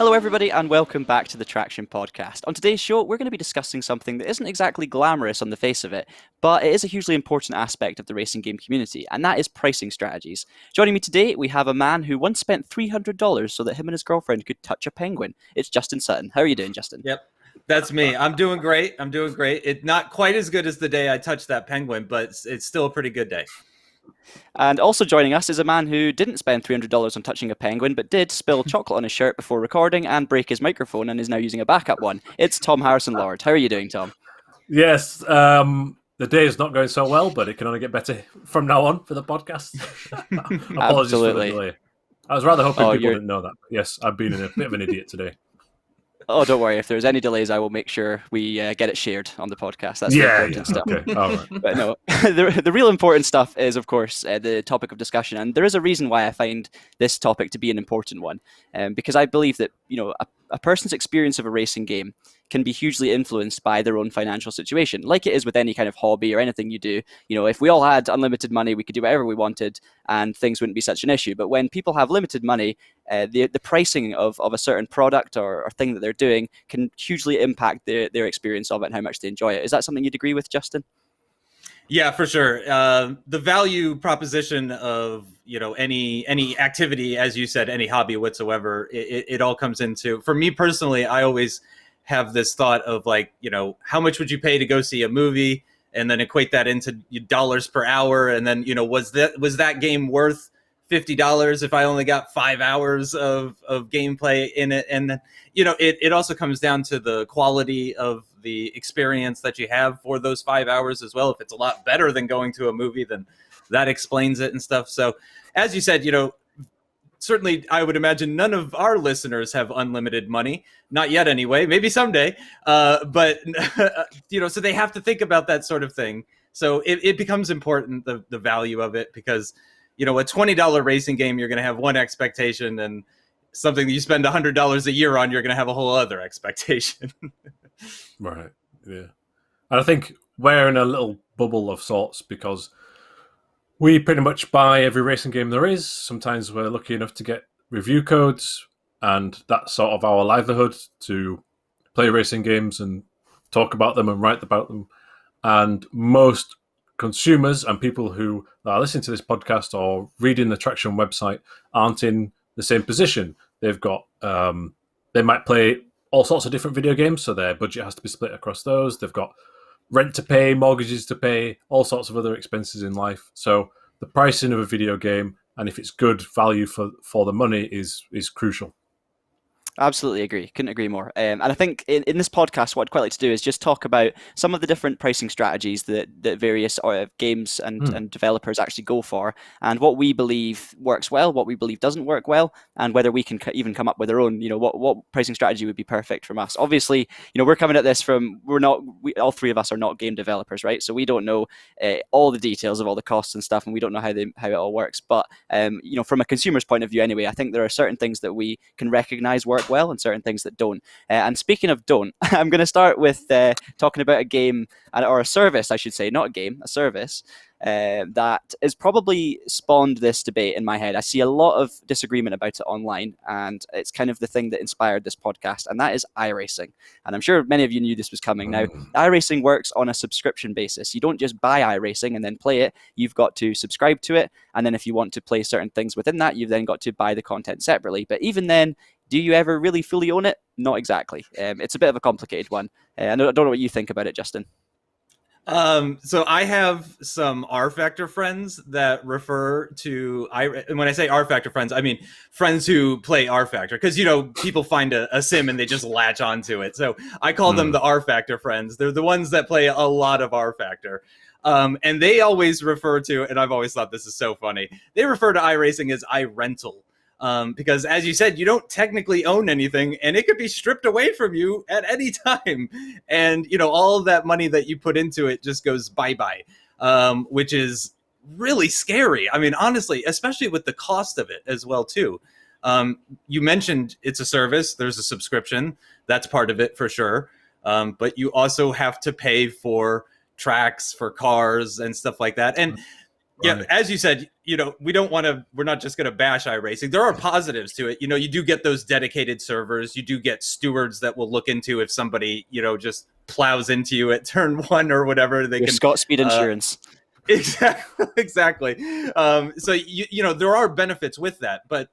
Hello, everybody, and welcome back to the Traxion podcast. On today's show, we're going to be discussing something that isn't exactly glamorous on the face of it, but it is a hugely important aspect of the racing game community, and that is pricing strategies. Joining me today, we have a man who once spent $300 so that him and his girlfriend could touch a penguin. It's Justin Sutton. How are you doing, Justin? Yep, that's me. I'm doing great. It's not quite as good as the day I touched that penguin, but it's still a pretty good day. And also joining us is a man who didn't spend $300 on touching a penguin, but did spill chocolate on his shirt before recording and break his microphone and is now using a backup one. It's Tom Harrison-Lord. How are you doing, Tom? Yes, the day is not going so well, but it can only get better from now on for the podcast. Apologies Absolutely. for the delay. I was rather hoping people didn't know that. Yes, I've been a bit of an idiot today. Oh, don't worry. If there's any delays, I will make sure we get it shared on the podcast. That's the important stuff. Okay. All right. But no, the real important stuff is, of course, the topic of discussion. And there is a reason why I find this topic to be an important one. Because I believe that, a person's experience of a racing game can be hugely influenced by their own financial situation, like it is with any kind of hobby or anything you do. If we all had unlimited money, we could do whatever we wanted and things wouldn't be such an issue. But when people have limited money, the pricing of a certain product or thing that they're doing can hugely impact their experience of it and how much they enjoy it. Is that something you'd agree with, Justin? Yeah, for sure. The value proposition of any activity, as you said, any hobby whatsoever, it all comes into. For me personally, I always have this thought of how much would you pay to go see a movie, and then equate that into dollars per hour, and then was that game worth $50 if I only got 5 hours of gameplay in it? And then it also comes down to the quality of the experience that you have for those 5 hours as well. If it's a lot better than going to a movie, then that explains it and stuff. So as you said, certainly I would imagine none of our listeners have unlimited money, not yet anyway, maybe someday, but so they have to think about that sort of thing. So it becomes important, the value of it, because a $20 racing game, you're going to have one expectation, and something that you spend $100 a year on, you're going to have a whole other expectation. Right. Yeah. And I think we're in a little bubble of sorts because we pretty much buy every racing game there is. Sometimes we're lucky enough to get review codes, and that's sort of our livelihood, to play racing games and talk about them and write about them. And most consumers and people who are listening to this podcast or reading the Traxion website aren't in the same position. They've got, they might play all sorts of different video games, so their budget has to be split across those. They've got rent to pay, mortgages to pay, all sorts of other expenses in life. So the pricing of a video game, and if it's good value for the money, is crucial. Absolutely agree. Couldn't agree more. And I think in this podcast, what I'd quite like to do is just talk about some of the different pricing strategies that various games and developers actually go for, and what we believe works well, what we believe doesn't work well, and whether we can even come up with our own, what pricing strategy would be perfect from us. Obviously, we're coming at this from, all three of us are not game developers, right? So we don't know all the details of all the costs and stuff, and we don't know how it all works. But, from a consumer's point of view anyway, I think there are certain things that we can recognize work well and certain things that don't. And speaking of don't, I'm going to start with talking about a game, or a service, I should say, not a game, a service that has probably spawned this debate in my head. I see a lot of disagreement about it online, and it's kind of the thing that inspired this podcast, and that is iRacing. And I'm sure many of you knew this was coming. Now, iRacing works on a subscription basis. You don't just buy iRacing and then play it. You've got to subscribe to it, and then if you want to play certain things within that, you've then got to buy the content separately. But even then, do you ever really fully own it? Not exactly. It's a bit of a complicated one. I don't know what you think about it, Justin. So I have some R Factor friends that refer to and when I say R Factor friends, I mean friends who play R Factor, because people find a sim and they just latch onto it. So I call them the R Factor friends. They're the ones that play a lot of R Factor. And they always refer to, and I've always thought this is so funny, they refer to iRacing as iRental. Because as you said, you don't technically own anything, and it could be stripped away from you at any time. And, all of that money that you put into it just goes bye-bye, which is really scary. I mean, honestly, especially with the cost of it as well, too. You mentioned it's a service. There's a subscription. That's part of it for sure. But you also have to pay for tracks, for cars and stuff like that. And Yeah, as you said, we don't want to. We're not just going to bash iRacing. There are positives to it. You do get those dedicated servers. You do get stewards that will look into if somebody, just plows into you at turn 1 or whatever. They Your can Scott Speed Insurance. Exactly. So there are benefits with that, but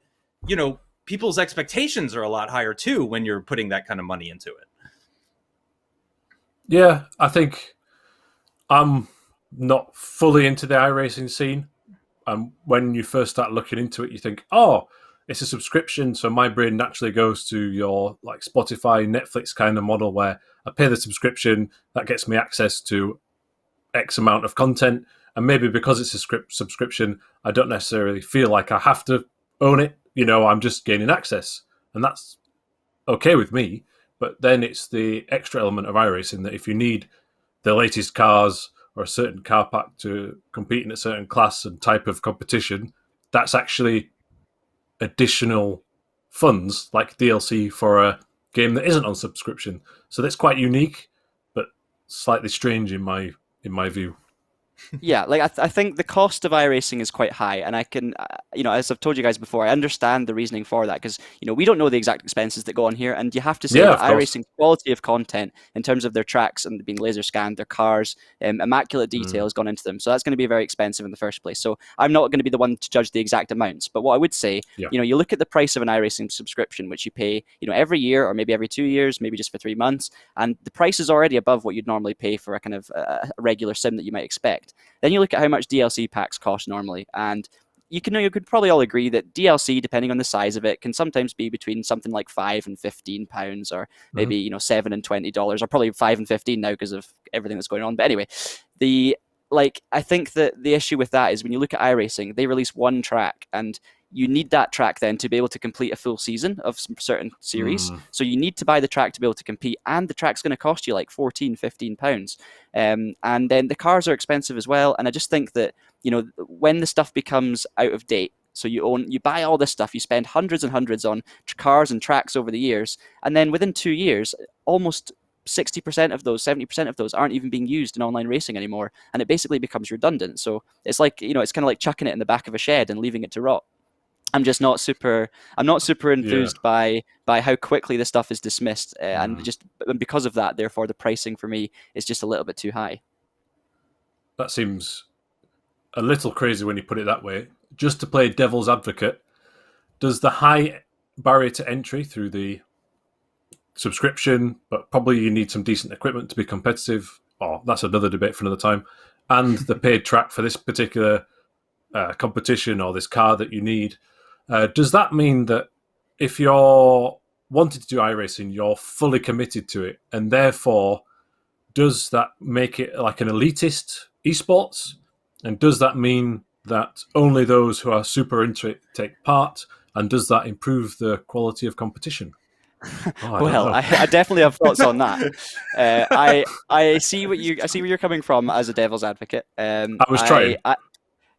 people's expectations are a lot higher too when you're putting that kind of money into it. Yeah, I think I'm not fully into the iRacing scene. And when you first start looking into it, you think, oh, it's a subscription. So my brain naturally goes to your like Spotify, Netflix kind of model where I pay the subscription, that gets me access to X amount of content. And maybe because it's a subscription, I don't necessarily feel like I have to own it. I'm just gaining access. And that's okay with me. But then it's the extra element of iRacing that if you need the latest cars or a certain car pack to compete in a certain class and type of competition, that's actually additional funds like DLC for a game that isn't on subscription. So that's quite unique, but slightly strange in my view. Yeah, like I think the cost of iRacing is quite high, and I can, as I've told you guys before, I understand the reasoning for that because we don't know the exact expenses that go on here, and you have to say that iRacing's quality of content in terms of their tracks and being laser scanned, their cars, immaculate detail has gone into them, so that's going to be very expensive in the first place. So I'm not going to be the one to judge the exact amounts, but what I would say, you look at the price of an iRacing subscription, which you pay, every year or maybe every 2 years, maybe just for 3 months, and the price is already above what you'd normally pay for a kind of a regular sim that you might expect. Then you look at how much DLC packs cost normally, and you could probably all agree that DLC, depending on the size of it, can sometimes be between something like £5 and £15, or maybe $7 and $20, or probably 5 and 15 now because of everything that's going on. But anyway, I think that the issue with that is when you look at iRacing, they release one track, and you need that track then to be able to complete a full season of some certain series. So you need to buy the track to be able to compete, and the track's going to cost you like £14, £15. And then the cars are expensive as well. And I just think that, when the stuff becomes out of date, so you buy all this stuff, you spend hundreds and hundreds on cars and tracks over the years, and then within 2 years, almost 60% of those, 70% of those aren't even being used in online racing anymore, and it basically becomes redundant. So it's like, it's kind of like chucking it in the back of a shed and leaving it to rot. I'm not super enthused by how quickly this stuff is dismissed, and because of that, therefore, the pricing for me is just a little bit too high. That seems a little crazy when you put it that way. Just to play devil's advocate, does the high barrier to entry through the subscription, but probably you need some decent equipment to be competitive, that's another debate for another time, and the paid track for this particular competition or this car that you need, does that mean that if you're wanting to do iRacing, you're fully committed to it, and therefore does that make it like an elitist esports? And does that mean that only those who are super into it take part? And does that improve the quality of competition? I definitely have thoughts on that. I see where you're coming from as a devil's advocate. I was trying.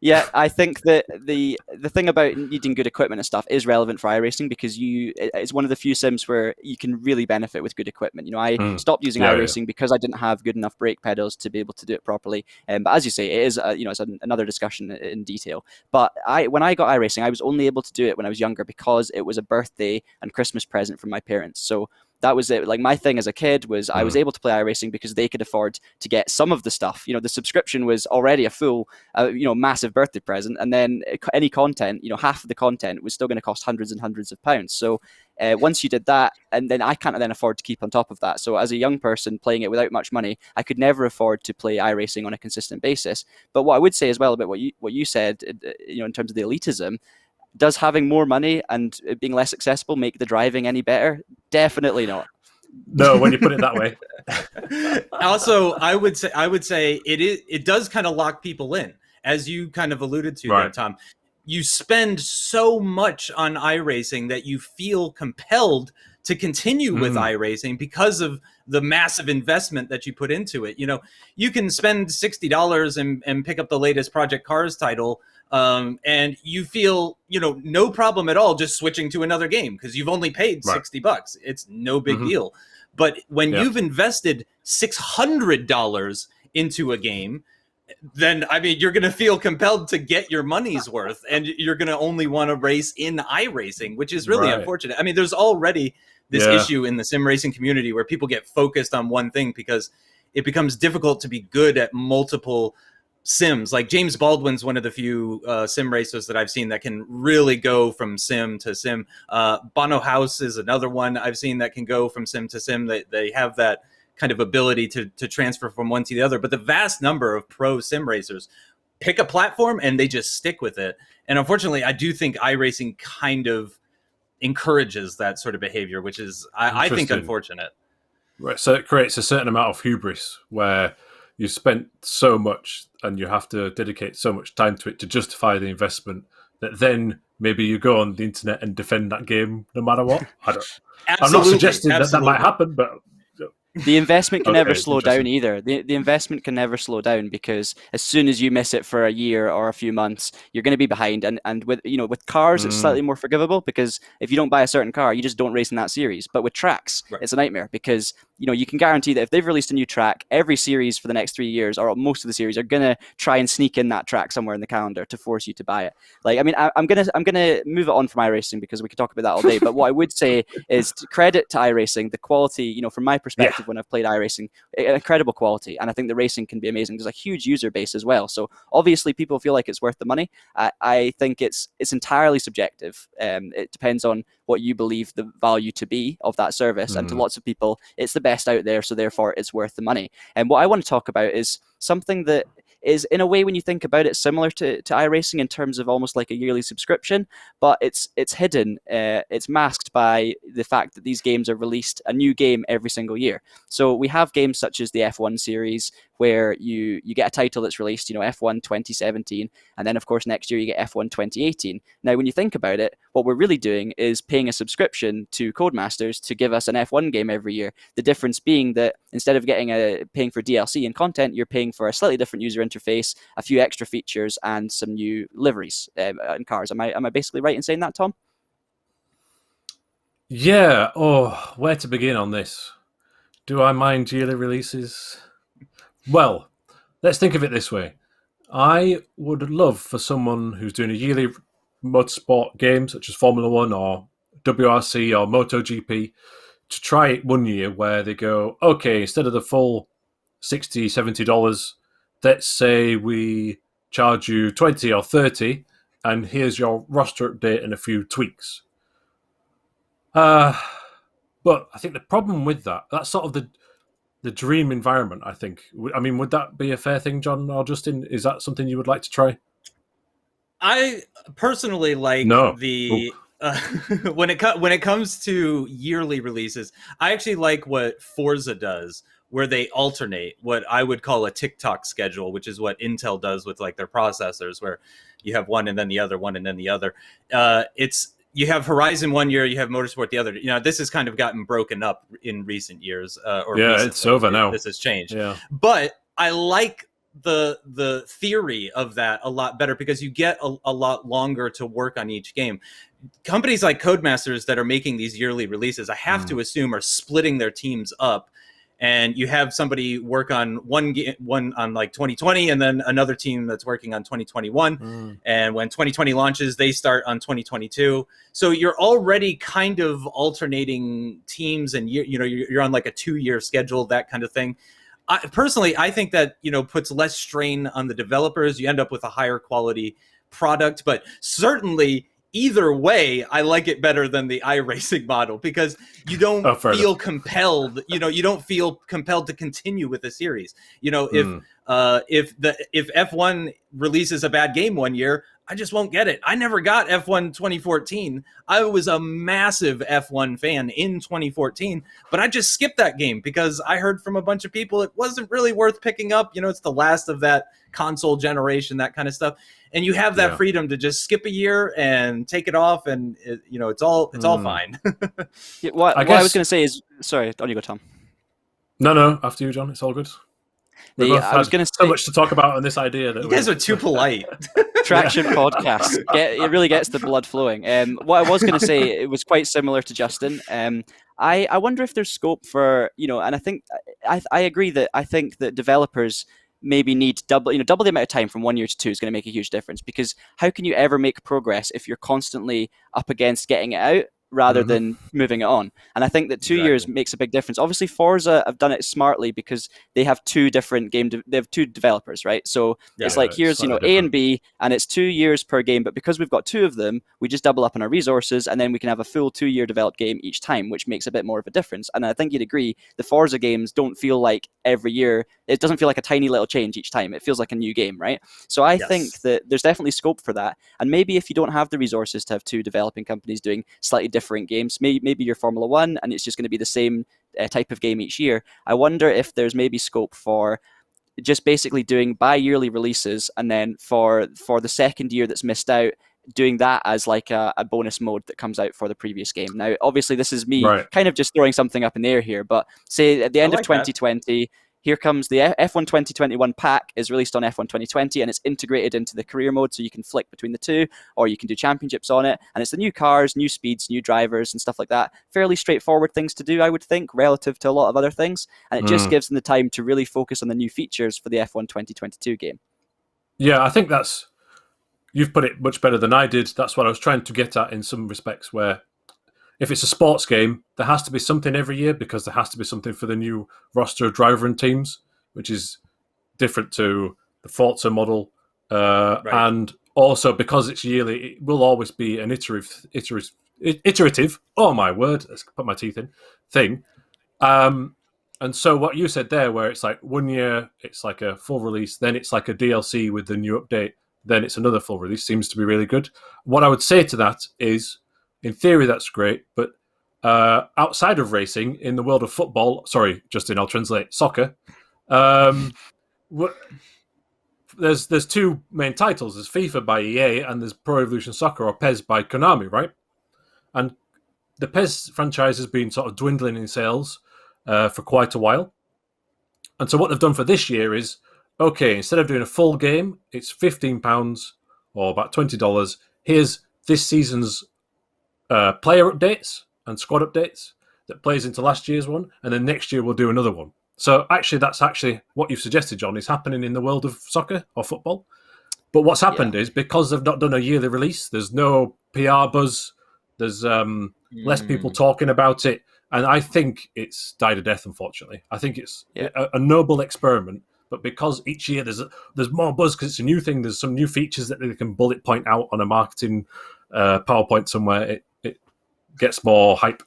Yeah, I think that the thing about needing good equipment and stuff is relevant for iRacing because it's one of the few sims where you can really benefit with good equipment. I stopped using iRacing because I didn't have good enough brake pedals to be able to do it properly. But as you say, it is it's another discussion in detail. But when I got iRacing, I was only able to do it when I was younger because it was a birthday and Christmas present from my parents. So that was it. Like my thing as a kid was I was able to play iRacing because they could afford to get some of the stuff. The subscription was already a full, massive birthday present, and then any content, half of the content was still going to cost hundreds and hundreds of pounds. So once you did that, and then I can't then afford to keep on top of that. So as a young person playing it without much money, I could never afford to play iRacing on a consistent basis. But what I would say as well about what you said, in terms of the elitism. Does having more money and it being less accessible make the driving any better? Definitely not. No, when you put it that way. Also, I would say it does kind of lock people in, as you kind of alluded to there, Tom. You spend so much on iRacing that you feel compelled to continue with iRacing because of the massive investment that you put into it. You can spend $60 and pick up the latest Project Cars title, and you feel, no problem at all just switching to another game because you've only paid $60. It's no big deal. But when you've invested $600 into a game, then I mean, you're going to feel compelled to get your money's worth, and you're going to only want to race in iRacing, which is really unfortunate. I mean, there's already this issue in the sim racing community where people get focused on one thing because it becomes difficult to be good at multiple sims. Like James Baldwin's one of the few sim racers that I've seen that can really go from sim to sim. Bono House is another one I've seen that can go from sim to sim. They have that kind of ability to transfer from one to the other. But the vast number of pro sim racers pick a platform and they just stick with it. And unfortunately, I do think iRacing kind of encourages that sort of behavior, which is, I think, unfortunate. Right. So it creates a certain amount of hubris where you spent so much and you have to dedicate so much time to it to justify the investment that then maybe you go on the internet and defend that game no matter what. I'm not suggesting that might happen, but the investment can never slow down either. The investment can never slow down, because as soon as you miss it for a year or a few months, you're going to be behind. And with with cars, it's slightly more forgivable, because if you don't buy a certain car, you just don't race in that series. But with tracks, it's a nightmare, because you can guarantee that if they've released a new track, every series for the next 3 years, or most of the series, are gonna try and sneak in that track somewhere in the calendar to force you to buy it. Like, I mean, I'm gonna move it on from iRacing, because we could talk about that all day. But what I would say is, credit to iRacing, the quality, from my perspective, when I've played iRacing, incredible quality, and I think the racing can be amazing. There's a huge user base as well, so obviously people feel like it's worth the money. I think it's entirely subjective. It depends on what you believe the value to be of that service, and to lots of people, it's the best out there, so therefore it's worth the money. And what I want to talk about is something that is, in a way, when you think about it, similar to iRacing in terms of almost like a yearly subscription, but it's hidden, it's masked by the fact that these games are released a new game every single year. So we have games such as the F1 series, where you get a title that's released, F1 2017, and then of course next year you get F1 2018. Now, when you think about it, what we're really doing is paying a subscription to Codemasters to give us an F1 game every year. The difference being that instead of paying for DLC and content, you're paying for a slightly different user interface, a few extra features, and some new liveries and cars. Am I basically right in saying that, Tom? Yeah. Oh, where to begin on this? Do I mind yearly releases? Well, let's think of it this way. I would love for someone who's doing a yearly motorsport game, such as Formula 1 or WRC or MotoGP, to try it one year where they go, okay, instead of the full $60, $70, let's say we charge you 20 or 30, and here's your roster update and a few tweaks. But I think the problem with that's sort of the dream environment, I think. I mean, would that be a fair thing, John or Justin? Is that something you would like to try? I personally like when it comes to yearly releases, I actually like what Forza does, where they alternate what I would call a TikTok schedule, which is what Intel does with like their processors, where you have one and then the other, one and then the other. You have Horizon one year, you have Motorsport the other. This has kind of gotten broken up in recent years. It's over now. This has changed. Yeah. But I like the theory of that a lot better, because you get a lot longer to work on each game. Companies like Codemasters that are making these yearly releases, I have to assume, are splitting their teams up. And you have somebody work on one on like 2020, and then another team that's working on 2021. And when 2020 launches, they start on 2022. So you're already kind of alternating teams, and you're on like a 2-year schedule, that kind of thing. Personally, I think that puts less strain on the developers. You end up with a higher quality product, but certainly, either way, I like it better than the iRacing model, because you don't feel compelled. You don't feel compelled to continue with the series. If F1 releases a bad game one year, I just won't get it. I never got F1 2014. I was a massive F1 fan in 2014, but I just skipped that game because I heard from a bunch of people it wasn't really worth picking up. It's the last of that console generation, that kind of stuff. And you have that freedom to just skip a year and take it off, and it's all fine. What I was going to say is, sorry, on you go, Tom. No, after you, John. It's all good. I was going to say so much to talk about on this idea that you guys are too polite. Traxion podcast. It really gets the blood flowing. What I was going to say, it was quite similar to Justin. I wonder if there's scope for, and I think I agree that I think that developers maybe need double the amount of time from 1 year to two is going to make a huge difference, because how can you ever make progress if you're constantly up against getting it out rather than moving it on? And I think that 2 years makes a big difference. Obviously, Forza have done it smartly because they have two different they have two developers, right? So it's like, here's A and B, and it's 2 years per game. But because we've got two of them, we just double up on our resources, and then we can have a full 2 year developed game each time, which makes a bit more of a difference. And I think you'd agree, the Forza games don't feel like every year. It doesn't feel like a tiny little change each time. It feels like a new game, right? So I think that there's definitely scope for that. And maybe if you don't have the resources to have two developing companies doing slightly different games, maybe you're Formula One and it's just going to be the same type of game each year. I wonder if there's maybe scope for just basically doing bi-yearly releases, and then for the second year that's missed out, doing that as like a bonus mode that comes out for the previous game. Now, obviously, this is me kind of just throwing something up in the air here, but say at the end of 2020, here comes the F1 2021 pack is released on F1 2020, and it's integrated into the career mode, so you can flick between the two, or you can do championships on it, and it's the new cars, new speeds, new drivers, and stuff like that. Fairly straightforward things to do, I would think, relative to a lot of other things, and it just gives them the time to really focus on the new features for the F1 2022 game. Yeah, I think you've put it much better than I did. That's what I was trying to get at in some respects, where if it's a sports game, there has to be something every year, because there has to be something for the new roster of driver and teams, which is different to the Forza model. And also, because it's yearly, it will always be an iterative, oh my word, let's put my teeth in, thing. And so what you said there, where it's like 1 year, it's like a full release, then it's like a DLC with the new update, then it's another full release, seems to be really good. What I would say to that is, in theory, that's great, but outside of racing, in the world of football, sorry, Justin, I'll translate, soccer, there's two main titles. There's FIFA by EA, and there's Pro Evolution Soccer, or PES, by Konami, right? And the PES franchise has been sort of dwindling in sales for quite a while. And so what they've done for this year is, okay, instead of doing a full game, it's £15 or about $20. Here's this season's player updates and squad updates that plays into last year's one, and then next year we'll do another one. So actually, that's actually what you've suggested, John, is happening in the world of soccer or football. But what's happened is, because they've not done a yearly release, there's no PR buzz, there's less people talking about it, and I think it's died a death, unfortunately. I think it's a noble experiment, but because each year there's more buzz because it's a new thing, there's some new features that they can bullet point out on a marketing PowerPoint somewhere, it gets more hype.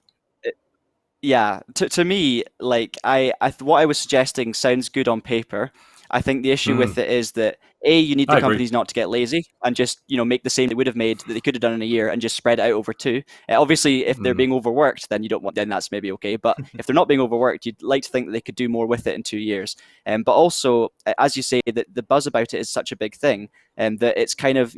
Yeah, to me, like what I was suggesting sounds good on paper. I think the issue with it is that you need the companies not to get lazy and just make the same they would have made that they could have done in a year and just spread it out over two. Obviously, if they're being overworked, then then that's maybe okay. But if they're not being overworked, you'd like to think that they could do more with it in 2 years. But also, as you say, that the buzz about it is such a big thing, and that it's kind of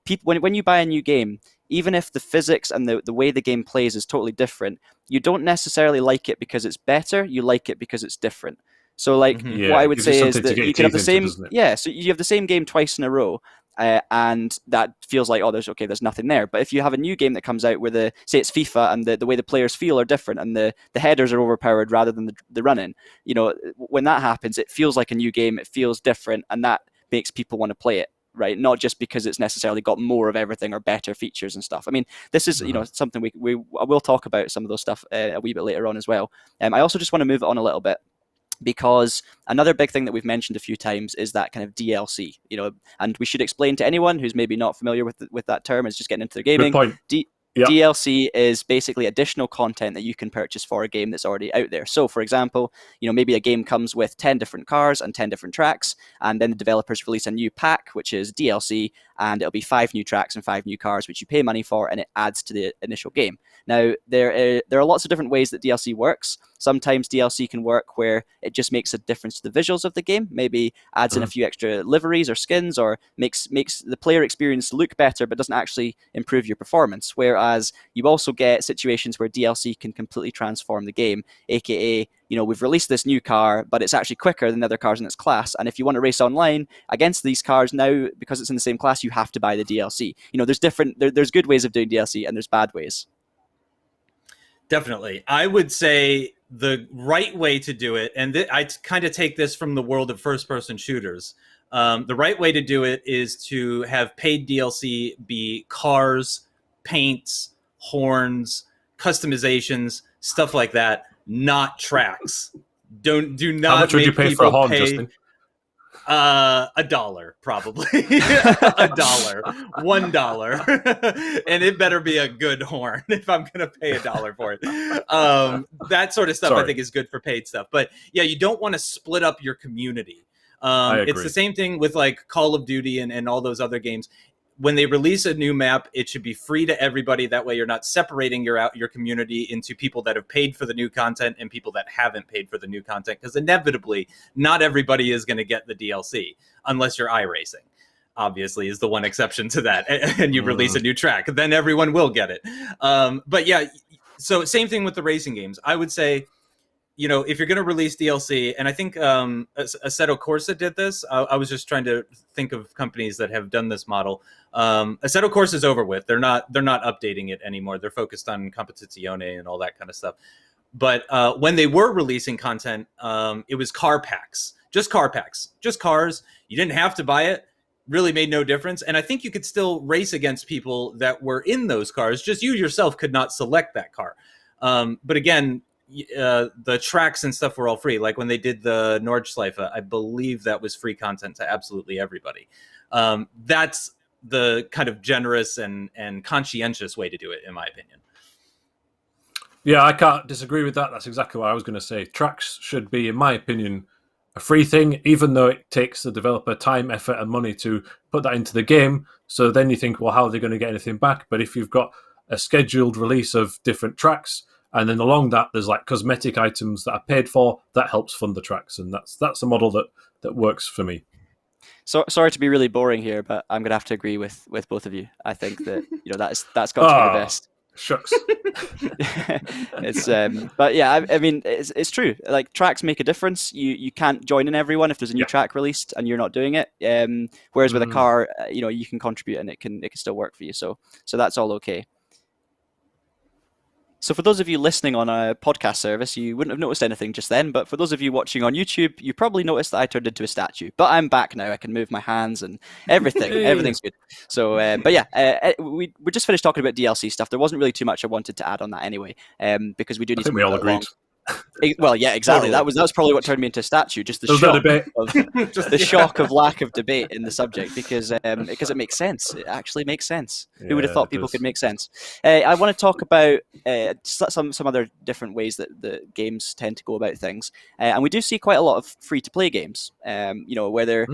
people when you buy a new game, even if the physics and the way the game plays is totally different, you don't necessarily like it because it's better. You like it because it's different. So, like, what I would say is that you can have the same, so you have the same game twice in a row, and that feels like, there's nothing there. But if you have a new game that comes out where say it's FIFA, and the way the players feel are different, and the headers are overpowered rather than the running, when that happens, it feels like a new game. It feels different, and that makes people want to play it. Right, not just because it's necessarily got more of everything or better features and stuff. I mean, this is something we will talk about some of those stuff a wee bit later on as well. I also just want to move it on a little bit, because another big thing that we've mentioned a few times is that kind of DLC. And we should explain to anyone who's maybe not familiar with that term, is just getting into their gaming. Good point. DLC is basically additional content that you can purchase for a game that's already out there. So, for example, maybe a game comes with 10 different cars and 10 different tracks, and then the developers release a new pack, which is DLC, and it'll be 5 new tracks and 5 new cars, which you pay money for, and it adds to the initial game. Now, there are lots of different ways that DLC works. Sometimes DLC can work where it just makes a difference to the visuals of the game, maybe adds in a few extra liveries or skins, or makes the player experience look better but doesn't actually improve your performance. Whereas you also get situations where DLC can completely transform the game, aka we've released this new car, but it's actually quicker than the other cars in its class. And if you want to race online against these cars now, because it's in the same class, you have to buy the DLC. There's good ways of doing DLC and there's bad ways. Definitely. I would say the right way to do it, and I kind of take this from the world of first-person shooters. The right way to do it is to have paid DLC be cars, paints, horns, customizations, stuff like that, not tracks. Do How not much would you make pay for a people horn, pay Justin? $1 probably. $1, $1, and it better be a good horn if I'm gonna pay $1 for it. That sort of stuff I think is good for paid stuff, but yeah, you don't want to split up your community. I agree. It's the same thing with like Call of Duty and all those other games. When they release a new map, it should be free to everybody. That way you're not separating your community into people that have paid for the new content and people that haven't paid for the new content, because inevitably not everybody is going to get the DLC unless you're iRacing. Obviously is the one exception to that. And you release a new track, then everyone will get it. But yeah, so same thing with the racing games. I would say, you know, if you're going to release DLC, and I think Assetto Corsa did this. I was just trying to think of companies that have done this model. Assetto Corsa is over with. They're not updating it anymore. They're focused on competizione and all that kind of stuff. But when they were releasing content, it was car packs, just cars. You didn't have to buy it. Really made no difference. And I think you could still race against people that were in those cars. Just you yourself could not select that car. But again, the tracks and stuff were all free. Like when they did the Nordschleife, I believe that was free content to absolutely everybody. That's the kind of generous and conscientious way to do it, in my opinion. Yeah, I can't disagree with that. That's exactly what I was going to say. Tracks should be, in my opinion, a free thing, even though it takes the developer time, effort, and money to put that into the game. So then you think, well, how are they going to get anything back? But if you've got a scheduled release of different tracks, and then along that, there's like cosmetic items that are paid for, that helps fund the tracks. And that's a model that works for me. So sorry to be really boring here, but I'm gonna have to agree with both of you. I think that that's got to be the best. Shucks. It's but yeah, I mean it's true. Like tracks make a difference. You can't join in everyone if there's a new track released and you're not doing it. Whereas with a car, you can contribute and it can still work for you. So that's all okay. So for those of you listening on a podcast service, you wouldn't have noticed anything just then, but for those of you watching on YouTube, you probably noticed that I turned into a statue. But I'm back now. I can move my hands and everything. Everything's good. So, but yeah, we just finished talking about DLC stuff. There wasn't really too much I wanted to add on that anyway, because we do need to move we all agreed. Well, yeah, exactly. Totally. That's probably what turned me into a statue. Just the shock of shock of lack of debate in the subject, because it makes sense. It actually makes sense. Yeah, who would have thought people could make sense? I want to talk about some other different ways that the games tend to go about things, and we do see quite a lot of free to play games. Whether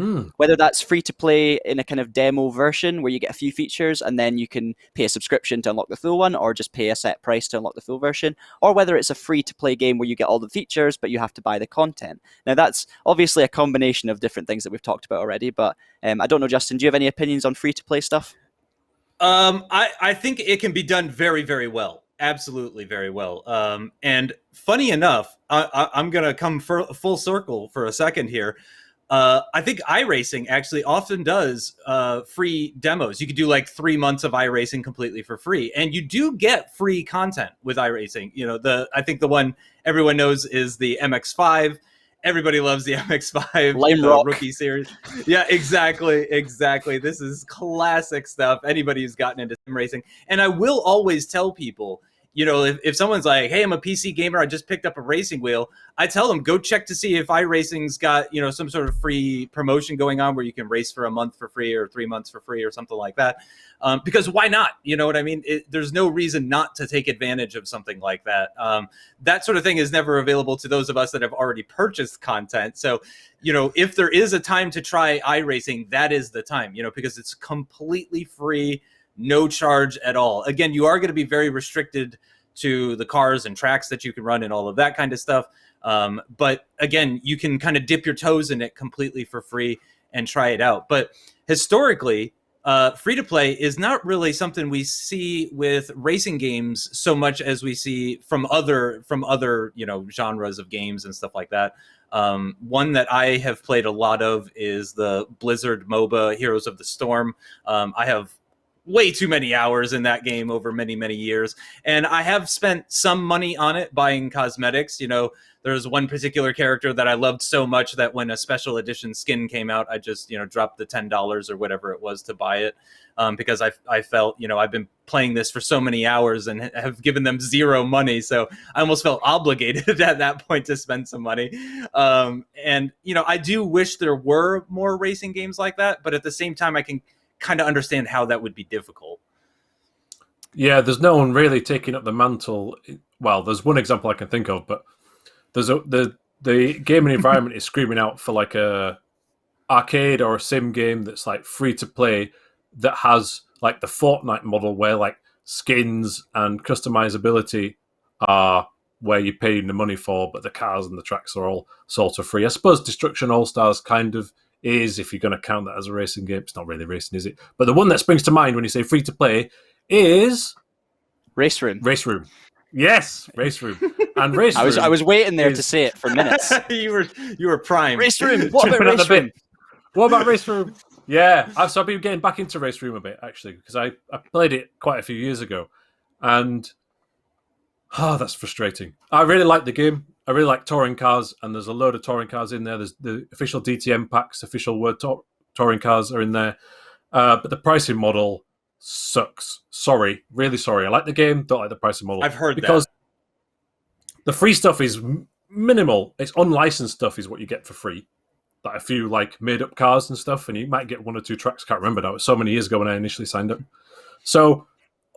that's free to play in a kind of demo version where you get a few features and then you can pay a subscription to unlock the full one, or just pay a set price to unlock the full version, or whether it's a free to play game where you get all the features but you have to buy the content. Now that's obviously a combination of different things that we've talked about already, but I don't know, Justin, do you have any opinions on free to play stuff? I think it can be done very, very well. Absolutely very well. And funny enough, I'm going to come full circle for a second here. I think iRacing actually often does free demos. You could do like 3 months of iRacing completely for free, and you do get free content with iRacing. You know, I think the one everyone knows is the MX-5. Everybody loves the MX-5 rookie series. Yeah, exactly. This is classic stuff. Anybody who's gotten into sim racing, and I will always tell people, you know, if someone's like, hey, I'm a PC gamer, I just picked up a racing wheel, I tell them, go check to see if iRacing's got, you know, some sort of free promotion going on where you can race for a month for free or 3 months for free or something like that. Because why not? You know what I mean? There's no reason not to take advantage of something like that. That sort of thing is never available to those of us that have already purchased content. So, you know, if there is a time to try iRacing, that is the time, you know, because it's completely free. No charge at all. Again, you are going to be very restricted to the cars and tracks that you can run and all of that kind of stuff. But again, you can kind of dip your toes in it completely for free and try it out. But historically, free to play is not really something we see with racing games so much as we see from other you know, genres of games and stuff like that. One that I have played a lot of is the Blizzard MOBA Heroes of the Storm. I have way too many hours in that game over many, many years. And I have spent some money on it buying cosmetics. There's one particular character that I loved so much that when a special edition skin came out, I just, dropped the $10 or whatever it was to buy it. Because I felt, I've been playing this for so many hours and have given them zero money. So I almost felt obligated at that point to spend some money. And I do wish there were more racing games like that. But at the same time, I can kind of understand how that would be difficult. Yeah, there's no one really taking up the mantle. Well, there's one example I can think of, but the gaming environment is screaming out for like a arcade or a sim game that's like free to play, that has like the Fortnite model where like skins and customizability are where you're paying the money for, but the cars and the tracks are all sort of free. I suppose Destruction All Stars kind of is, if you're going to count that as a racing game. It's not really racing, is it? But the one that springs to mind when you say free to play is Race Room. Race Room. Yes, Race Room. And Race Room. I was waiting there to say it for minutes. you were prime. Race Room. What about Race Room? What about Race Room? Yeah, I've been getting back into Race Room a bit, actually, because I played it quite a few years ago. And, that's frustrating. I really like the game. I really like touring cars, and there's a load of touring cars in there. There's the official DTM packs, official World touring cars are in there. But the pricing model sucks. Sorry, really sorry. I like the game, don't like the pricing model. I've heard because the free stuff is minimal. It's unlicensed stuff is what you get for free. Like a few like made up cars and stuff, and you might get one or two tracks. Can't remember now. It was so many years ago when I initially signed up. So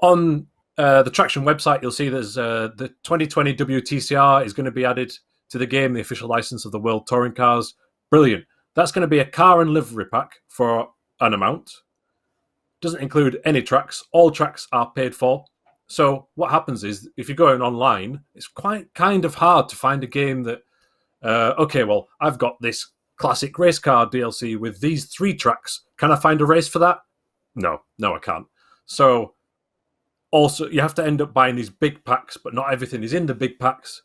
on the Traxion website, you'll see there's the 2020 WTCR is going to be added to the game, the official license of the World Touring Cars. Brilliant. That's going to be a car and livery pack for an amount. Doesn't include any tracks. All tracks are paid for. So what happens is, if you're going online, it's quite kind of hard to find a game that, okay, well, I've got this classic race car DLC with these 3 tracks. Can I find a race for that? No, I can't. So also, you have to end up buying these big packs, but not everything is in the big packs.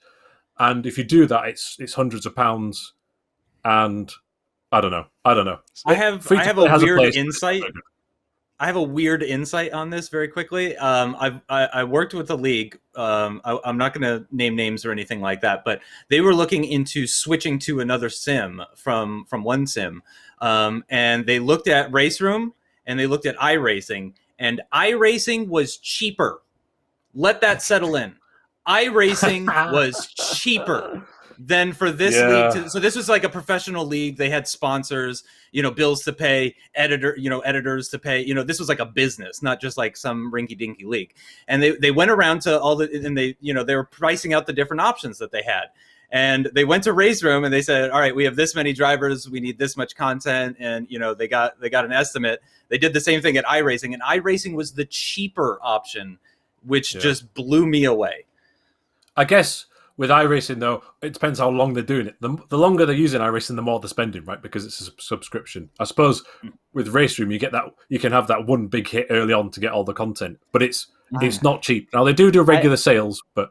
And if you do that, it's hundreds of pounds. And I don't know. I have a weird insight. I have a weird insight on this very quickly. I worked with a league. I'm not going to name names or anything like that, but they were looking into switching to another sim from one sim. And they looked at Race Room and they looked at iRacing, and iRacing was cheaper. Let that settle in. iRacing was cheaper than for this league. So this was like a professional league. They had sponsors, bills to pay, editors to pay. This was like a business, not just like some rinky-dinky league. And they went around to all and they were pricing out the different options that they had. And they went to Race Room and they said, all right, we have this many drivers, we need this much content, and they got an estimate. They did the same thing at iRacing, and iRacing was the cheaper option, which just blew me away. I guess with iRacing, though, it depends how long they're doing it. The longer they're using iRacing, the more they're spending, right? Because it's a subscription. I suppose with Race Room, you can have that one big hit early on to get all the content, but it's not cheap. Now they do regular sales, but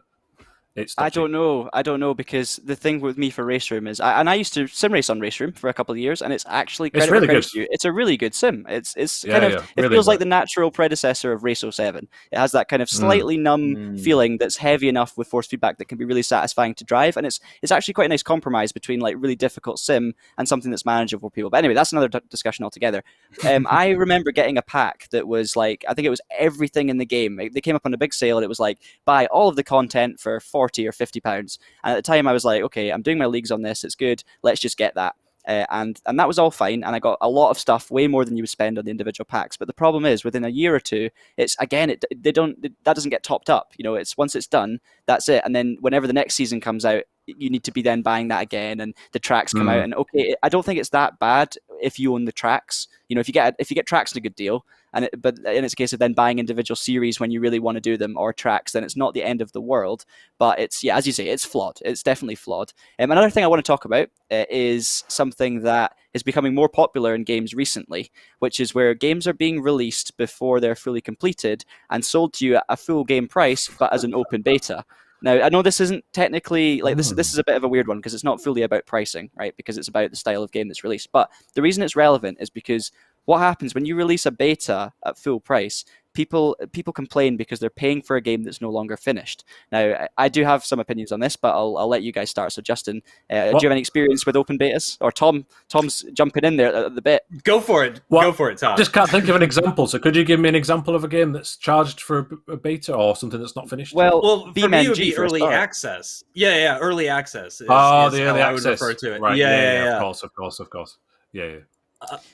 it's not cheap. I don't know, because the thing with me for Race Room is, I used to sim race on Race Room for a couple of years, and it's actually it's really good. It's a really good sim. It feels like the natural predecessor of Race 07. It has that kind of slightly numb feeling that's heavy enough with force feedback that can be really satisfying to drive, and it's actually quite a nice compromise between like really difficult sim and something that's manageable for people. But anyway, that's another discussion altogether. I remember getting a pack that was like, I think it was everything in the game. They came up on a big sale, and it was like, buy all of the content for 40 or 50 pounds. And at the time I was like, okay, I'm doing my leagues on this, it's good, let's just get that. And that was all fine, and I got a lot of stuff, way more than you would spend on the individual packs. But the problem is, within a year or two, it's again, that doesn't get topped up. It's once it's done, that's it. And then whenever the next season comes out, you need to be then buying that again, and the tracks come out. And okay, I don't think it's that bad if you own the tracks. If you get tracks, a good deal. But in its case of then buying individual series when you really want to do them, or tracks, then it's not the end of the world. But it's, as you say, it's flawed. It's definitely flawed. Another thing I want to talk about is something that is becoming more popular in games recently, which is where games are being released before they're fully completed and sold to you at a full game price, but as an open beta. Now, I know this isn't technically, like, this is a bit of a weird one, because it's not fully about pricing, right? Because it's about the style of game that's released. But the reason it's relevant is because What happens when you release a beta at full price? People complain because they're paying for a game that's no longer finished. Now, I do have some opinions on this, but I'll let you guys start. So, Justin, do you have any experience with open betas? Or Tom's jumping in there at the bit. Go for it. Go for it, Tom. I just can't think of an example. So, could you give me an example of a game that's charged for a beta or something that's not finished? Well, for me, it would be early access. Yeah, early access. The early access. I would refer to it. Right. Yeah. Of course.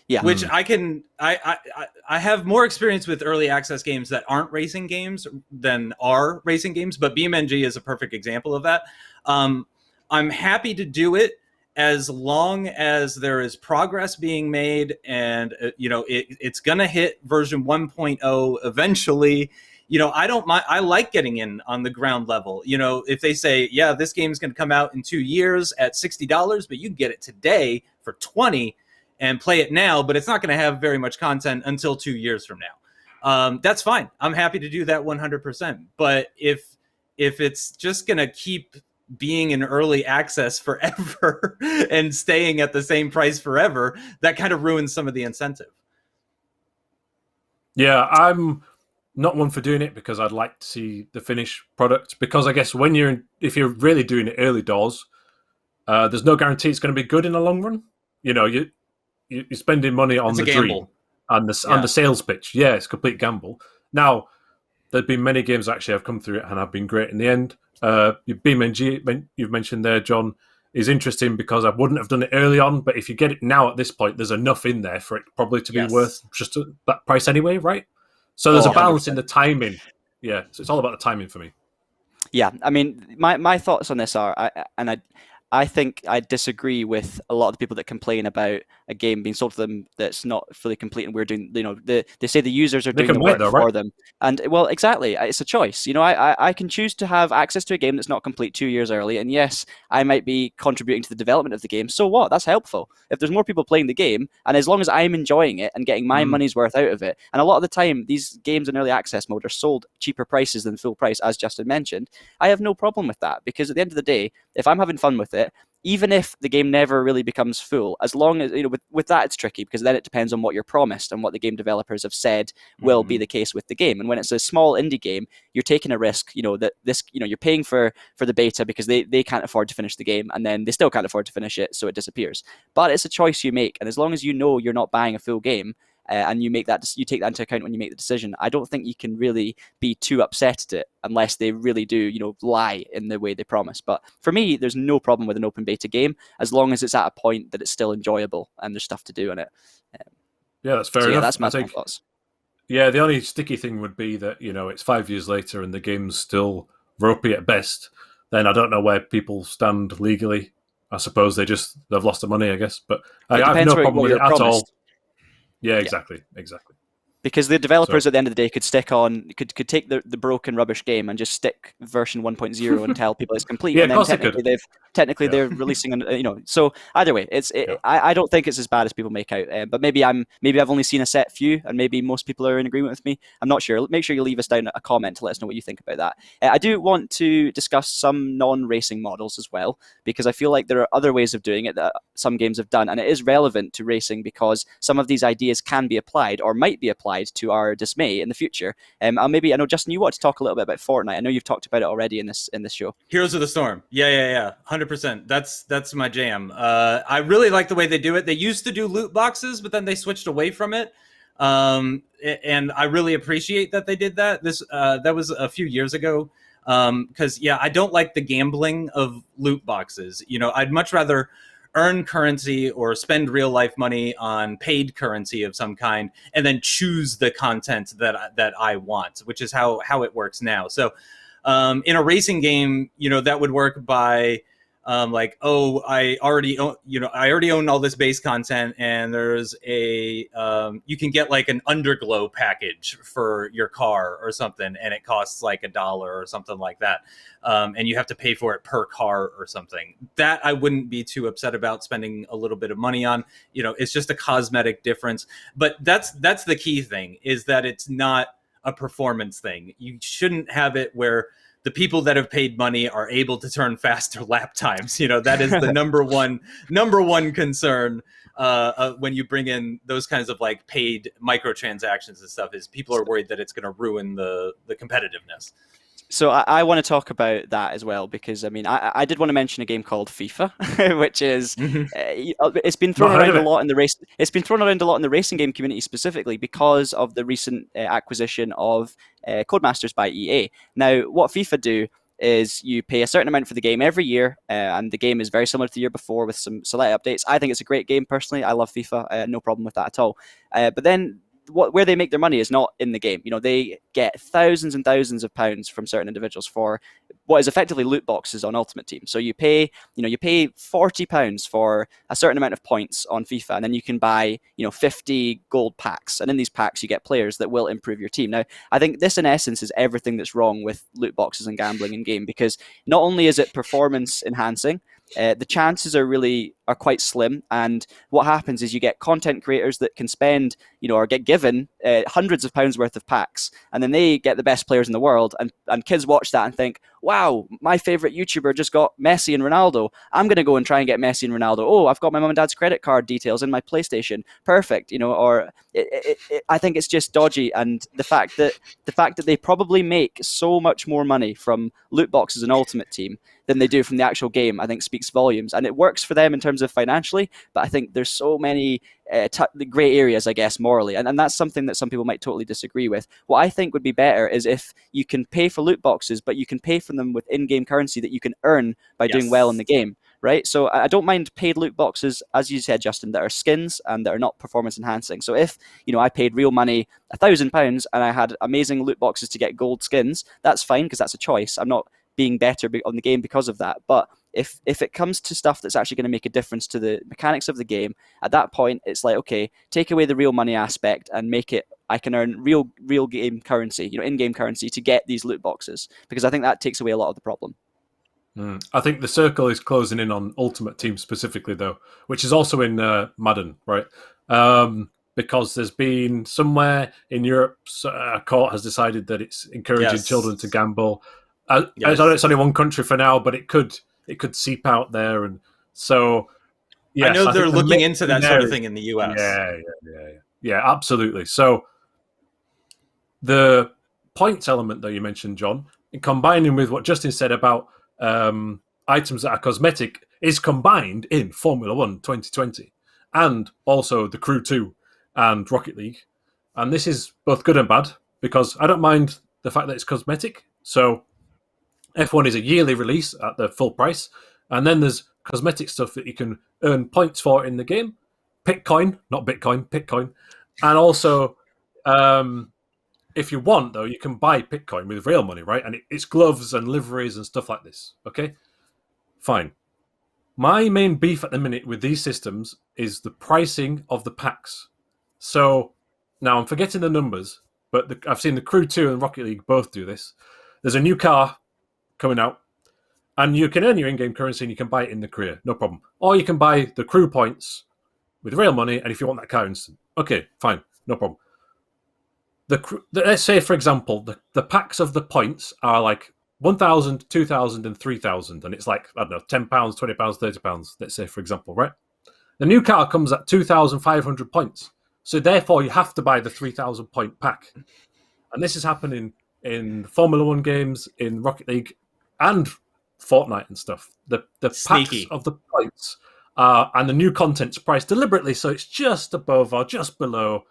Yeah. Which I have more experience with early access games that aren't racing games than are racing games, but BeamNG is a perfect example of that. I'm happy to do it as long as there is progress being made, and it's gonna hit version 1.0 eventually. I don't mind. I like getting in on the ground level. If they say, yeah, this game's gonna come out in 2 years at $60, but you can get it today for $20 and play it now, but it's not going to have very much content until 2 years from now. That's fine. I'm happy to do that 100%. But if it's just going to keep being in early access forever and staying at the same price forever, that kind of ruins some of the incentive. Yeah, I'm not one for doing it because I'd like to see the finished product. Because I guess if you're really doing it early doors, there's no guarantee it's going to be good in the long run. You're spending money on the dream and the sales pitch. Yeah, it's a complete gamble. Now, there've been many games actually have come through it and have been great in the end. BeamNG, you've mentioned there, John, is interesting because I wouldn't have done it early on, but if you get it now at this point, there's enough in there for it probably to be worth just that price anyway, right? So there's a balance 100%. In the timing. Yeah, so it's all about the timing for me. Yeah, I mean, my thoughts on this are, I think I disagree with a lot of the people that complain about a game being sold to them that's not fully complete, and we're doing, they say the users are doing the work for them. And well, exactly, it's a choice. I can choose to have access to a game that's not complete 2 years early, and yes, I might be contributing to the development of the game. So what? That's helpful. If there's more people playing the game, and as long as I'm enjoying it and getting my money's worth out of it, and a lot of the time, these games in early access mode are sold cheaper prices than full price, as Justin mentioned, I have no problem with that, because at the end of the day, if I'm having fun with it, even if the game never really becomes full, as long as, with that it's tricky, because then it depends on what you're promised and what the game developers have said will be the case with the game. And when it's a small indie game, you're taking a risk, that this, you're paying for the beta because they can't afford to finish the game, and then they still can't afford to finish it, so it disappears. But it's a choice you make, and as long as you're not buying a full game, and you take that into account when you make the decision, I don't think you can really be too upset at it unless they really do, lie in the way they promise. But for me, there's no problem with an open beta game as long as it's at a point that it's still enjoyable and there's stuff to do in it. Yeah, that's fair enough. Yeah, that's my thoughts. Yeah, the only sticky thing would be that, it's 5 years later and the game's still ropey at best. Then I don't know where people stand legally. I suppose they've lost the money, I guess. But I have no problem with it at all. Yeah, exactly. Because the developers at the end of the day could take the broken rubbish game and just stick version 1.0 and tell people it's complete. Yeah, and then technically they're releasing, So either way, I don't think it's as bad as people make out. But maybe I've only seen a set few, and maybe most people are in agreement with me. I'm not sure. Make sure you leave us down a comment to let us know what you think about that. I do want to discuss some non-racing models as well, because I feel like there are other ways of doing it that some games have done, and it is relevant to racing because some of these ideas can be applied or might be applied to our dismay in the future. I know, Justin, you want to talk a little bit about Fortnite. I know you've talked about it already in this show. Heroes of the Storm. Yeah. 100%. That's my jam. I really like the way they do it. They used to do loot boxes, but then they switched away from it. And I really appreciate that they did that. That was a few years ago. Because I don't like the gambling of loot boxes. I'd much rather earn currency or spend real life money on paid currency of some kind, and then choose the content that I want, which is how it works now. So in a racing game, that would work by I already own all this base content, and there's you can get like an underglow package for your car or something, and it costs like $1 or something like that. And you have to pay for it per car or something. That I wouldn't be too upset about spending a little bit of money on. It's just a cosmetic difference. But that's the key thing, is that it's not a performance thing. You shouldn't have it where the people that have paid money are able to turn faster lap times. That is the number one concern when you bring in those kinds of like paid microtransactions and stuff, is people are worried that it's going to ruin the competitiveness. So I want to talk about that as well, because I mean I did want to mention a game called FIFA, which is it's been thrown around a lot in the race. It's been thrown around a lot in the racing game community specifically because of the recent acquisition of Codemasters by EA. Now, what FIFA do is you pay a certain amount for the game every year, and the game is very similar to the year before with some select updates. I think it's a great game personally. I love FIFA, no problem with that at all. But then where they make their money is not in the game. You know, they get thousands and thousands of pounds from certain individuals for what is effectively loot boxes on Ultimate Team. So you pay £40 for a certain amount of points on FIFA, and then you can buy 50 gold packs, and in these packs you get players that will improve your team. Now, I think this in essence is everything that's wrong with loot boxes and gambling in game, because not only is it performance enhancing, the chances are quite slim, and what happens is you get content creators that can spend, or get given hundreds of pounds worth of packs, and then they get the best players in the world, and kids watch that and think, wow, my favorite YouTuber just got Messi and Ronaldo. I'm going to go and try and get Messi and Ronaldo. Oh, I've got my mum and dad's credit card details in my PlayStation. Perfect, I think it's just dodgy, and the fact that they probably make so much more money from loot boxes and Ultimate Team than they do from the actual game, I think speaks volumes. And it works for them in terms of financially, but I think there's so many grey areas, I guess, morally. And that's something that some people might totally disagree with. What I think would be better is if you can pay for loot boxes, but you can pay for them with in-game currency that you can earn by doing well in the game. Right, so I don't mind paid loot boxes, as you said, Justin, that are skins and that are not performance enhancing. So if I paid real money, £1,000, and I had amazing loot boxes to get gold skins, that's fine because that's a choice. I'm not being better on the game because of that. But if it comes to stuff that's actually going to make a difference to the mechanics of the game, at that point it's like, okay, take away the real money aspect and make it I can earn real game currency, in-game currency to get these loot boxes, because I think that takes away a lot of the problem. I think the circle is closing in on Ultimate Team specifically, though, which is also in Madden, right? Because there's been somewhere in Europe, a court has decided that it's encouraging children to gamble. I know it's only one country for now, but it could seep out there, and so I know they're looking into that sort of thing in the US. Yeah, absolutely. So the points element that you mentioned, John, and combining with what Justin said about items that are cosmetic, is combined in Formula 1 2020 and also the Crew 2 and Rocket League. And this is both good and bad, because I don't mind the fact that it's cosmetic. So F1 is a yearly release at the full price, and then there's cosmetic stuff that you can earn points for in the game. Pitcoin, not Bitcoin, Pitcoin. And also, if you want, though, you can buy Pitcoin with real money, right? And it's gloves and liveries and stuff like this, okay? Fine. My main beef at the minute with these systems is the pricing of the packs. So, now I'm forgetting the numbers, but I've seen the Crew 2 and Rocket League both do this. There's a new car coming out, and you can earn your in-game currency and you can buy it in the career, no problem. Or you can buy the Crew points with real money, and if you want that car instant, okay, fine, no problem. Let's say, for example, the packs of the points are like 1,000, 2,000, and 3,000, and it's like, I don't know, £10, £20, £30, let's say, for example, right? The new car comes at 2,500 points, so therefore you have to buy the 3,000 point pack. And this is happening in Formula 1 games, in Rocket League, and Fortnite and stuff. The packs of the points and the new content's priced deliberately, so it's just above or just below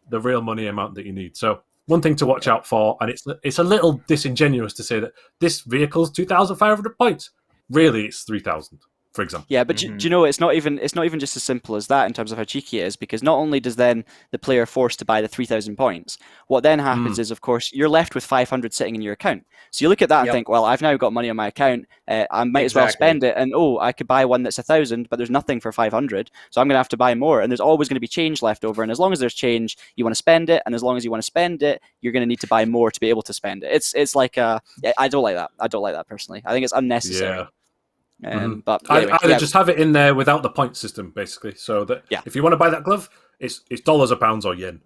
the real money amount that you need. So one thing to watch out for, and it's a little disingenuous to say that this vehicle's 2,500 points. Really, it's 3,000, for example. Yeah, but do you know, it's not even just as simple as that in terms of how cheeky it is, because not only does then the player forced to buy the 3,000 points, what then happens is, of course, you're left with 500 sitting in your account. So you look at that and think, well, I've now got money on my account, I might as well spend it, and I could buy one that's 1,000, but there's nothing for 500, so I'm going to have to buy more, and there's always going to be change left over, and as long as there's change, you want to spend it, and as long as you want to spend it, you're going to need to buy more to be able to spend it. It's like, I don't like that. I don't like that personally. I think it's unnecessary. Yeah. But anyway, I'd just have it in there without the point system, basically, so that if you want to buy that glove, it's dollars or pounds or yen.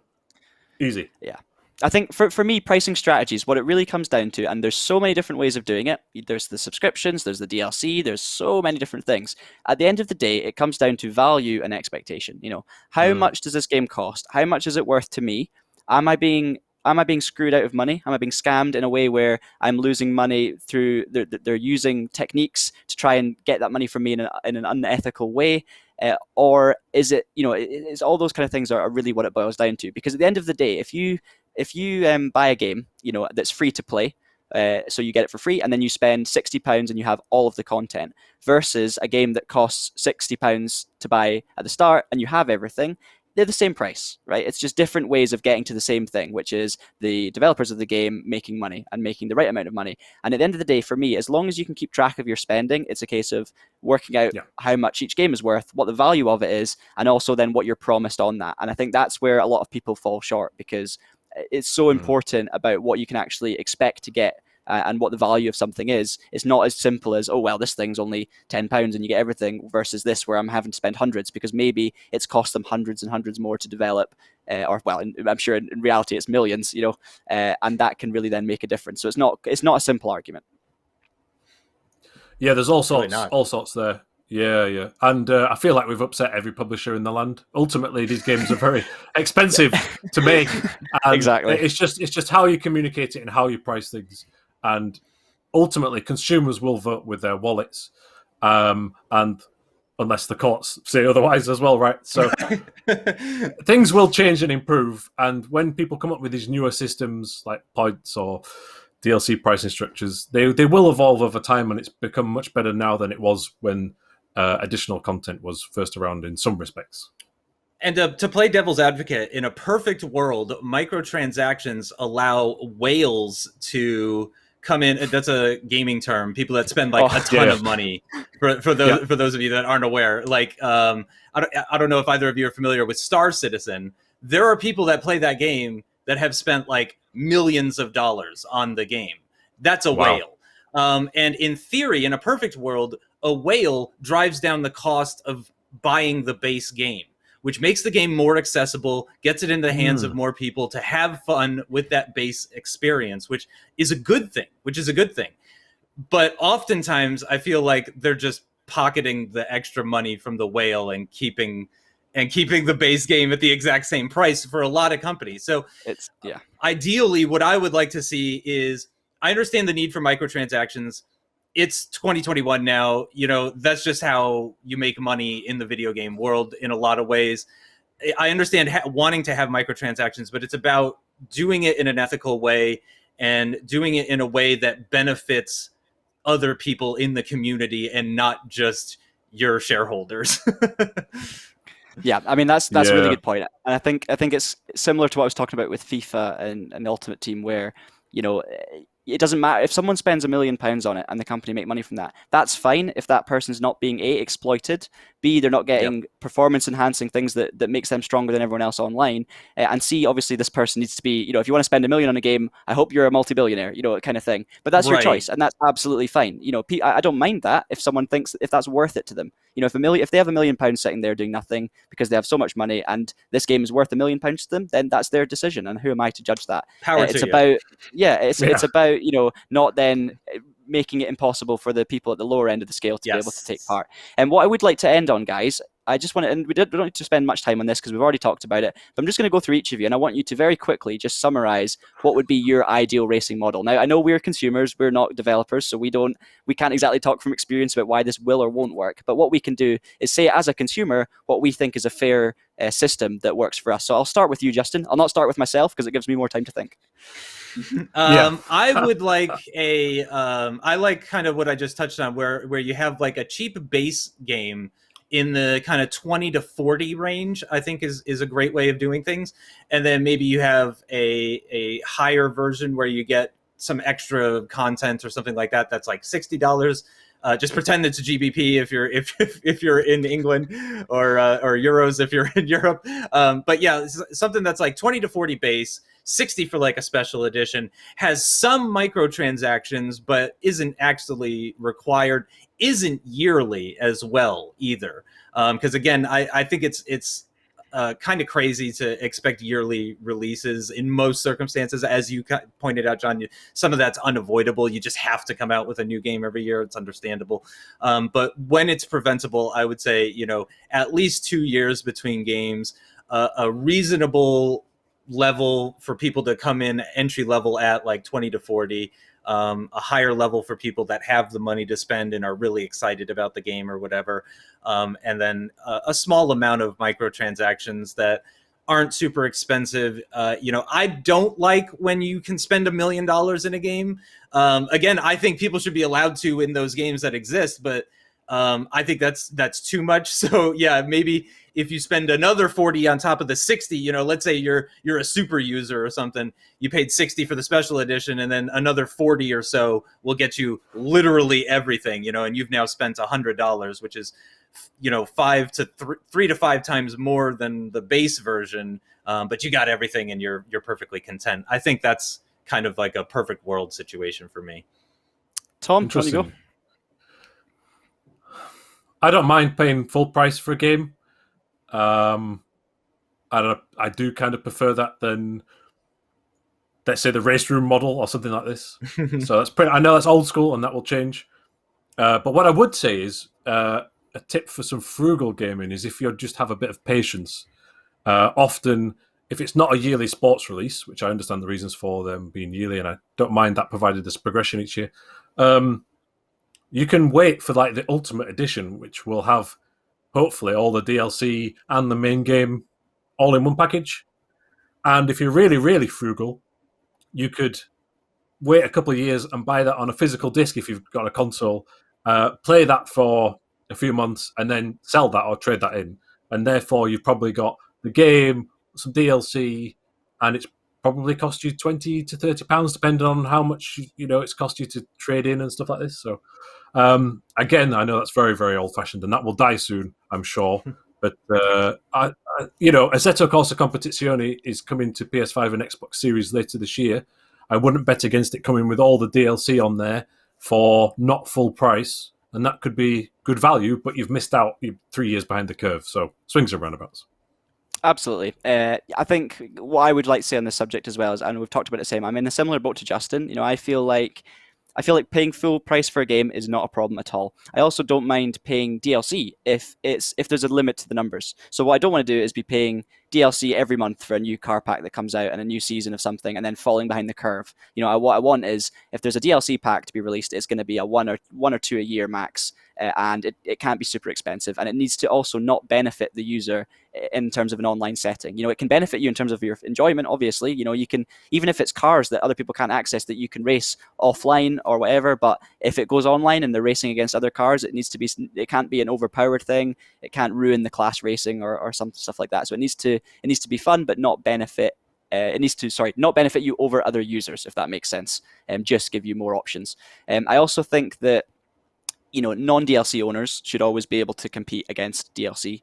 Easy. Yeah. I think for me, pricing strategies, what it really comes down to, and there's so many different ways of doing it. There's the subscriptions, there's the DLC, there's so many different things. At the end of the day, it comes down to value and expectation. How much does this game cost? How much is it worth to me? Am I being screwed out of money? Am I being scammed in a way where I'm losing money through they're using techniques to try and get that money from me in an unethical way? Or is it, it's all those kind of things are really what it boils down to. Because at the end of the day, if you buy a game, that's free to play, so you get it for free, and then you spend £60 and you have all of the content, versus a game that costs £60 to buy at the start and you have everything, they're the same price, right? It's just different ways of getting to the same thing, which is the developers of the game making money and making the right amount of money. And at the end of the day, for me, as long as you can keep track of your spending, it's a case of working out how much each game is worth, what the value of it is, and also then what you're promised on that. And I think that's where a lot of people fall short, because it's so important about what you can actually expect to get. And what the value of something is. It's not as simple as, oh, well, this thing's only £10 and you get everything, versus this where I'm having to spend hundreds because maybe it's cost them hundreds and hundreds more to develop, I'm sure in reality it's millions, and that can really then make a difference. So it's not a simple argument. Yeah, there's all sorts there. Yeah. And I feel like we've upset every publisher in the land. Ultimately, these games are very expensive to make. And exactly. It's just how you communicate it and how you price things. And ultimately, consumers will vote with their wallets, and unless the courts say otherwise as well, right? So things will change and improve. And when people come up with these newer systems like points or DLC pricing structures, they will evolve over time, and it's become much better now than it was when additional content was first around in some respects. And to play devil's advocate, in a perfect world, microtransactions allow whales to come in. That's a gaming term. People that spend a ton of money. For those of you that aren't aware, I don't know if either of you are familiar with Star Citizen. There are people that play that game that have spent millions of dollars on the game. That's a whale. And in theory, in a perfect world, a whale drives down the cost of buying the base game, which makes the game more accessible, gets it in the hands of more people to have fun with that base experience, which is a good thing. But oftentimes I feel like they're just pocketing the extra money from the whale and keeping the base game at the exact same price for a lot of companies. So ideally, what I would like to see is, I understand the need for microtransactions. It's 2021 now. That's just how you make money in the video game world in a lot of ways. I understand wanting to have microtransactions, but it's about doing it in an ethical way and doing it in a way that benefits other people in the community and not just your shareholders. Yeah, I mean that's a really good point, and I think it's similar to what I was talking about with FIFA and the Ultimate Team, where it doesn't matter if someone spends £1 million on it and the company make money from that. That's fine if that person's not being exploited, B, they're not getting performance enhancing things that makes them stronger than everyone else online, and C, obviously this person needs to be, if you want to spend £1 million on a game, I hope you're a multi-billionaire, kind of thing. But that's your choice, and that's absolutely fine. I don't mind that if someone thinks if that's worth it to them. If they have £1 million sitting there doing nothing because they have so much money and this game is worth £1 million to them, then that's their decision, and who am I to judge that? It's about not then making it impossible for the people at the lower end of the scale to be able to take part. And what I would like to end on, guys, I just want to, and we don't need to spend much time on this because we've already talked about it, but I'm just going to go through each of you, and I want you to very quickly just summarize what would be your ideal racing model. Now, I know we're consumers, we're not developers, so we can't exactly talk from experience about why this will or won't work, but what we can do is say as a consumer what we think is a fair system that works for us. So I'll start with you, Justin. I'll not start with myself because it gives me more time to think. I would like I like kind of what I just touched on, where you have a cheap base game in the kind of 20 to 40 range, I think is a great way of doing things. And then maybe you have a higher version where you get some extra content or something like that. That's $60. Just pretend it's a GBP if you're in England, or euros if you're in Europe. But yeah, something that's 20 to 40 base, 60 for a special edition, has some microtransactions, but isn't actually required, isn't yearly as well either. Because again, I think it's kind of crazy to expect yearly releases in most circumstances. As you pointed out, John, some of that's unavoidable. You just have to come out with a new game every year. It's understandable. But when it's preventable, I would say, at least 2 years between games, a reasonable level for people to come in entry level at like 20 to 40, a higher level for people that have the money to spend and are really excited about the game or whatever. And then a small amount of microtransactions that aren't super expensive. I don't like when you can spend $1 million in a game. Again, I think people should be allowed to in those games that exist, but I think that's too much. So yeah, maybe if you spend another 40 on top of the 60, let's say you're a super user or something, you paid 60 for the special edition, and then another 40 or so will get you literally everything, and you've now spent $100, which is, 3 to 5 times more than the base version. But you got everything and you're perfectly content. I think that's kind of like a perfect world situation for me. Tom, can you go? I don't mind paying full price for a game. I do kind of prefer that than, let's say, the race room model or something like this. So that's I know that's old school and that will change. But what I would say is a tip for some frugal gaming is if you just have a bit of patience. Often, if it's not a yearly sports release, which I understand the reasons for them being yearly, and I don't mind that provided there's progression each year, you can wait for like the Ultimate Edition, which will have hopefully all the DLC and the main game all in one package. And if you're really, really frugal, you could wait a couple of years and buy that on a physical disc if you've got a console, play that for a few months, and then sell that or trade that in. And therefore, you've probably got the game, some DLC, and it's probably cost you £20 to £30, depending on how much it's cost you to trade in and stuff like this. So, again, I know that's very, very old-fashioned, and that will die soon, I'm sure. But Assetto Corsa Competizione is coming to PS5 and Xbox Series later this year. I wouldn't bet against it coming with all the DLC on there for not full price, and that could be good value, but you've missed out. You're 3 years behind the curve, so swings and roundabouts. Absolutely. I think what I would like to say on this subject as well is, and we've talked about it the same, I'm in a similar boat to Justin. I feel like paying full price for a game is not a problem at all. I also don't mind paying DLC if there's a limit to the numbers. So what I don't want to do is be paying DLC every month for a new car pack that comes out and a new season of something and then falling behind the curve. What I want is if there's a DLC pack to be released, it's going to be a one or two a year max, and it can't be super expensive, and it needs to also not benefit the user in terms of an online setting. It can benefit you in terms of your enjoyment, obviously. You can, even if it's cars that other people can't access, that you can race offline or whatever, but if it goes online and they're racing against other cars, it can't be an overpowered thing. It can't ruin the class racing or some stuff like that. So it needs to be fun, but not benefit. Not benefit you over other users, if that makes sense. Just give you more options. I also think that non-DLC owners should always be able to compete against DLC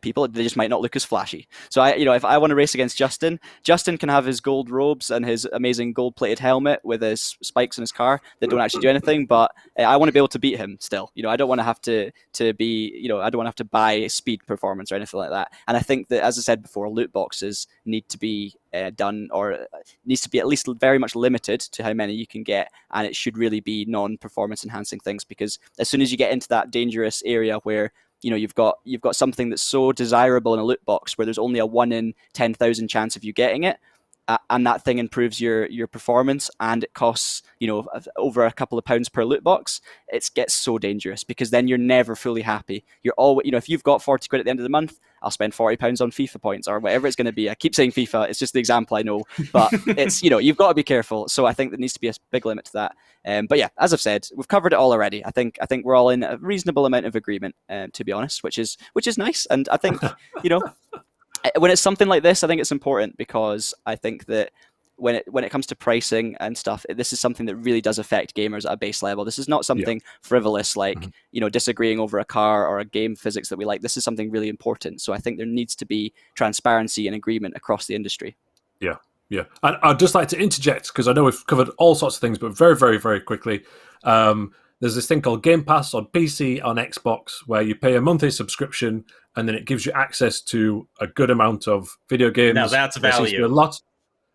people. They just might not look as flashy. So if I want to race against Justin can have his gold robes and his amazing gold-plated helmet with his spikes in his car that don't actually do anything. But I want to be able to beat him still. I don't want to have to be. I don't want to have to buy speed performance or anything like that. And I think that, as I said before, loot boxes need to be done, or needs to be at least very much limited to how many you can get, and it should really be non-performance enhancing things, because as soon as you get into that dangerous area where you've got something that's so desirable in a loot box where there's only a 1 in 10,000 chance of you getting it, and that thing improves your performance, and it costs over a couple of pounds per loot box, it gets so dangerous, because then you're never fully happy. You're always, if you've got 40 quid at the end of the month, I'll spend 40 pounds on FIFA points or whatever it's going to be. I keep saying FIFA, it's just the example I know, but it's you've got to be careful. So I think there needs to be a big limit to that. But yeah, as I've said, we've covered it all already. I think we're all in a reasonable amount of agreement, to be honest, which is nice. And I think when it's something like this, I think it's important, because I think that when it comes to pricing and stuff, this is something that really does affect gamers at a base level. This is not something frivolous like disagreeing over a car or a game physics that we like. This is something really important. So I think there needs to be transparency and agreement across the industry. Yeah. And I'd just like to interject, because I know we've covered all sorts of things, but very, very, very quickly. there's this thing called Game Pass on PC, on Xbox, where you pay a monthly subscription, and then it gives you access to a good amount of video games. Now that's value.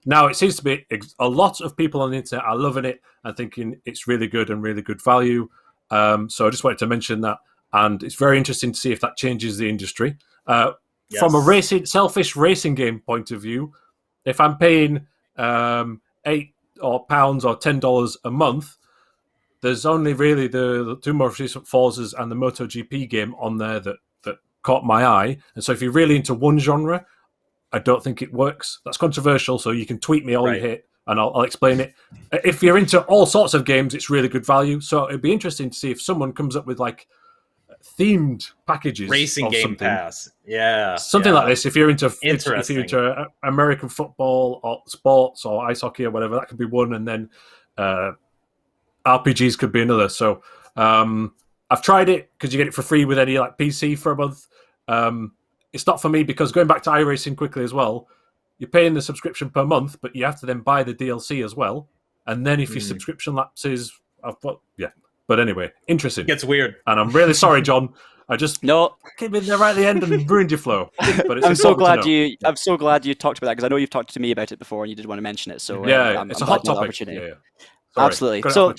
Now it seems to be a lot of people on the internet are loving it and thinking it's really good and really good value. So I just wanted to mention that, and it's very interesting to see if that changes the industry. From a selfish racing game point of view, if I'm paying £8 or $10 a month, there's only really the two most recent Forzas and the MotoGP game on there that caught my eye. And so if you're really into one genre, I don't think it works. That's controversial, so you can tweet me all you hate, and I'll explain it. If you're into all sorts of games, it's really good value. So it'd be interesting to see if someone comes up with like themed packages, racing game something. pass, something like this. If you're into American football or sports or ice hockey or whatever, that could be one, and then RPGs could be another. So I've tried it because you get it for free with any like PC for a month. It's not for me because going back to iRacing quickly as well, you're paying the subscription per month, but you have to then buy the DLC as well. And then if your subscription lapses, But anyway, interesting. It gets weird. And I'm really sorry, John. I just came in there right at the end and ruined your flow. But it's I'm so glad you talked about that, because I know you've talked to me about it before and you did want to mention it. So it's a hot topic. Sorry, absolutely. So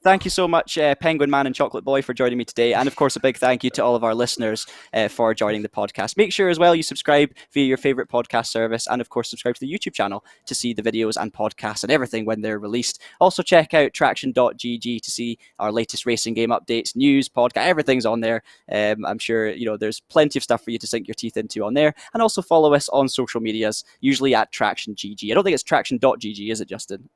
thank you so much, Penguin Man and Chocolate Boy, for joining me today, and of course a big thank you to all of our listeners for joining the podcast. Make sure as well you subscribe via your favorite podcast service, and of course subscribe to the YouTube channel to see the videos and podcasts and everything when they're released. Also check out traxion.gg to see our latest racing game updates, news, podcast, everything's on there. I'm sure there's plenty of stuff for you to sink your teeth into on there, and also follow us on social medias, usually at TractionGG. I don't think it's traxion.gg, is it, Justin?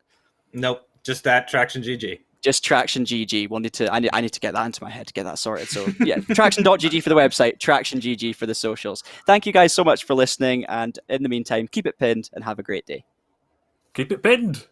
Nope, just at TractionGG. Just Traxion GG. I need to get that into my head to get that sorted. So yeah, traxion.gg for the website, Traxion GG for the socials. Thank you guys so much for listening, and in the meantime, keep it pinned and have a great day. Keep it pinned.